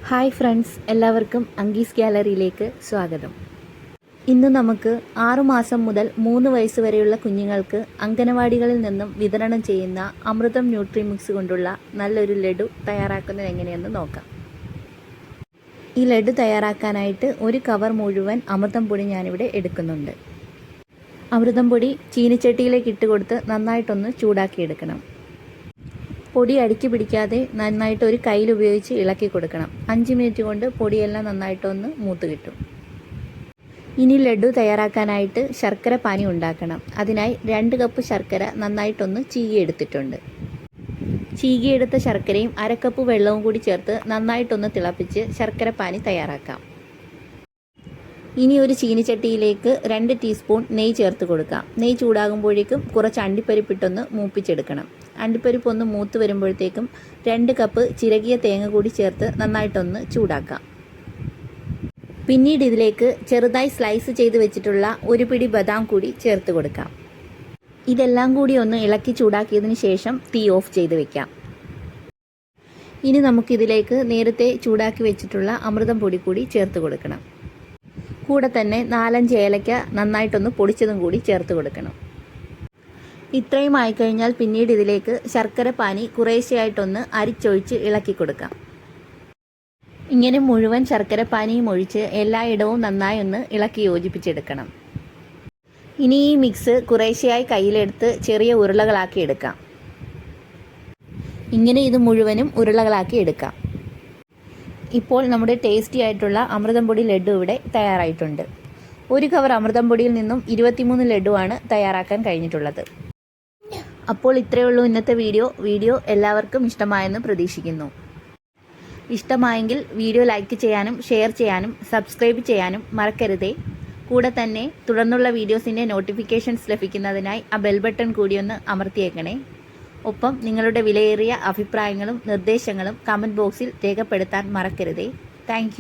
Hi friends, എല്ലാവർക്കും അങ്കീസ് ഗാലറിയിലേക്ക് സ്വാഗതം. ഇന്ന് നമുക്ക് 6 മാസം മുതൽ 3 വയസ്സ് വരെയുള്ള കുഞ്ഞുങ്ങൾക്ക് അംഗനവാടികളിൽ നിന്നും വിതരണം ചെയ്യുന്ന അമൃതം ന്യൂട്രി മിക്സ് കൊണ്ടുള്ള നല്ലൊരു ലഡു തയ്യാറാക്കുന്നത് എങ്ങനെയെന്ന് നോക്കാം. ഈ ലഡു തയ്യാറാക്കാനായിട്ട് ഒരു കവർ മുഴുവൻ അമൃതം പൊടി ഞാനിവിടെ എടുക്കുന്നുണ്ട്. അമൃതം പൊടി ചീനിച്ചട്ടിയിലേക്ക് ഇട്ട് കൊടുത്ത് നന്നായിട്ടൊന്ന് ചൂടാക്കിയെടുക്കണം. പൊടി അടുക്കി പിടിക്കാതെ നന്നായിട്ട് ഒരു കയ്യിൽ ഉപയോഗിച്ച് ഇളക്കി കൊടുക്കണം. 5 മിനിറ്റ് കൊണ്ട് പൊടിയെല്ലാം നന്നായിട്ടൊന്ന് മൂത്ത് കിട്ടും. ഇനി ലഡു തയ്യാറാക്കാനായിട്ട് ശർക്കര പാനി ഉണ്ടാക്കണം. അതിനായി 2 കപ്പ് ശർക്കര നന്നായിട്ടൊന്ന് ചീകിയെടുത്തിട്ടുണ്ട്. ചീകിയെടുത്ത ശർക്കരയും 1/2 കപ്പ് വെള്ളവും കൂടി ചേർത്ത് നന്നായിട്ടൊന്ന് തിളപ്പിച്ച് ശർക്കര പാനി തയ്യാറാക്കാം. ഇനി ഒരു ചീനിച്ചട്ടിയിലേക്ക് 2 ടീസ്പൂൺ നെയ്യ് ചേർത്ത് കൊടുക്കാം. നെയ്യ് ചൂടാകുമ്പോഴേക്കും കുറച്ച് അണ്ടിപ്പരിപ്പിട്ടൊന്ന് മൂപ്പിച്ചെടുക്കണം. അണ്ടിപ്പരിപ്പ് ഒന്ന് മൂത്ത് വരുമ്പോഴത്തേക്കും 2 കപ്പ് ചിരകിയ തേങ്ങ കൂടി ചേർത്ത് നന്നായിട്ടൊന്ന് ചൂടാക്കാം. പിന്നീട് ഇതിലേക്ക് ചെറുതായി സ്ലൈസ് ചെയ്ത് വെച്ചിട്ടുള്ള ഒരു പിടി ബദാം കൂടി ചേർത്ത് കൊടുക്കാം. ഇതെല്ലാം കൂടി ഒന്ന് ഇളക്കി ചൂടാക്കിയതിന് ശേഷം തീ ഓഫ് ചെയ്ത് വെക്കാം. ഇനി നമുക്കിതിലേക്ക് നേരത്തെ ചൂടാക്കി വെച്ചിട്ടുള്ള അമൃതം പൊടി കൂടി ചേർത്ത് കൊടുക്കണം. കൂടെ തന്നെ 4-5 ഏലക്ക നന്നായിട്ടൊന്ന് പൊടിച്ചതും കൂടി ചേർത്ത് കൊടുക്കണം. ഇത്രയും ആയിക്കഴിഞ്ഞാൽ പിന്നീട് ഇതിലേക്ക് ശർക്കര പാനി കുറേശ്ശെയായിട്ടൊന്ന് അരിച്ചൊഴിച്ച് ഇളക്കി കൊടുക്കാം. ഇങ്ങനെ മുഴുവൻ ശർക്കര പാനിയും ഒഴിച്ച് എല്ലായിടവും നന്നായി ഒന്ന് ഇളക്കി യോജിപ്പിച്ചെടുക്കണം. ഇനി ഈ മിക്സ് കുറേശ്ശെയായി കയ്യിലെടുത്ത് ചെറിയ ഉരുളകളാക്കി എടുക്കാം. ഇങ്ങനെ ഇത് മുഴുവനും ഉരുളകളാക്കി എടുക്കാം. ഇപ്പോൾ നമ്മുടെ ടേസ്റ്റി ആയിട്ടുള്ള അമൃതം പൊടി ലഡു ഇവിടെ തയ്യാറായിട്ടുണ്ട്. ഒരു കവർ അമൃതം പൊടിയിൽ നിന്നും 23 ലഡുവാണ് തയ്യാറാക്കാൻ കഴിഞ്ഞിട്ടുള്ളത്. അപ്പോൾ ഇത്രയേ ഉള്ളൂ ഇന്നത്തെ വീഡിയോ എല്ലാവർക്കും ഇഷ്ടമായെന്ന് പ്രതീക്ഷിക്കുന്നു. ഇഷ്ടമായെങ്കിൽ വീഡിയോ ലൈക്ക് ചെയ്യാനും ഷെയർ ചെയ്യാനും സബ്സ്ക്രൈബ് ചെയ്യാനും മറക്കരുതേ. കൂടെ തന്നെ തുടർന്നുള്ള വീഡിയോസിൻ്റെ നോട്ടിഫിക്കേഷൻസ് ലഭിക്കുന്നതിനായി ആ ബെൽ ബട്ടൺ കൂടിയൊന്ന് അമർത്തിയേക്കണേ. ഒപ്പം നിങ്ങളുടെ വിലയേറിയ അഭിപ്രായങ്ങളും നിർദ്ദേശങ്ങളും കമൻറ്റ് ബോക്സിൽ രേഖപ്പെടുത്താൻ മറക്കരുതേ. താങ്ക്